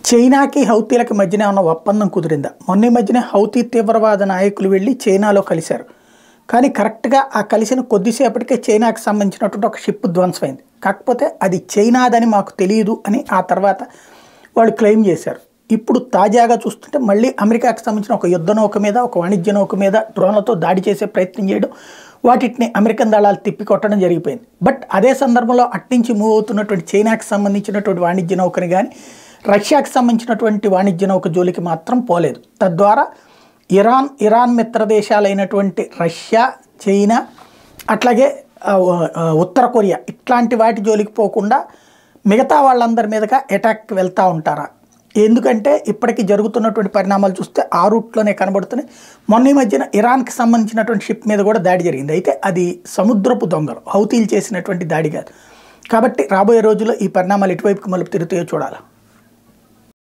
చైనాకి హౌతీలకి మధ్యన ఉన్న ఒప్పందం కుదిరిందా? మొన్న ఈ మధ్యనే హౌతీ తీవ్రవాద నాయకులు వెళ్ళి చైనాలో కలిశారు. కానీ కరెక్ట్గా ఆ కలిసిన కొద్దిసేపటికే చైనాకి సంబంధించినటువంటి ఒక షిప్ ధ్వంసమైంది. కాకపోతే అది చైనాదని మాకు తెలియదు అని ఆ తర్వాత వాళ్ళు క్లెయిమ్ చేశారు. ఇప్పుడు తాజాగా చూస్తుంటే మళ్ళీ అమెరికాకి సంబంధించిన ఒక యుద్ధ నౌక మీద, ఒక వాణిజ్య నౌక మీద డ్రోన్లతో దాడి చేసే ప్రయత్నం చేయడం, వాటిని అమెరికన్ దళాలు తిప్పికొట్టడం జరిగిపోయింది. బట్ అదే సందర్భంలో అట్నుంచి మూవ్ అవుతున్నటువంటి చైనాకి సంబంధించినటువంటి వాణిజ్య నౌకని కానీ, రష్యాకి సంబంధించినటువంటి వాణిజ్య నౌక జోలికి మాత్రం పోలేదు. తద్వారా ఇరాన్ మిత్ర దేశాలైనటువంటి రష్యా, చైనా, అట్లాగే ఉత్తర కొరియా ఇట్లాంటి వాటి జోలికి పోకుండా మిగతా వాళ్ళందరి మీదుగా అటాక్కి వెళ్తూ ఉంటారా? ఎందుకంటే ఇప్పటికీ జరుగుతున్నటువంటి పరిణామాలు చూస్తే ఆ రూట్లోనే కనబడుతున్నాయి. మొన్న ఈ మధ్యన ఇరాన్కి సంబంధించినటువంటి షిప్ మీద కూడా దాడి జరిగింది. అయితే అది సముద్రపు దొంగలు, హౌతీలు చేసినటువంటి దాడి కాదు. కాబట్టి రాబోయే రోజుల్లో ఈ పరిణామాలు ఎటువైపుకి మలుపు తిరుగుతాయో చూడాలి.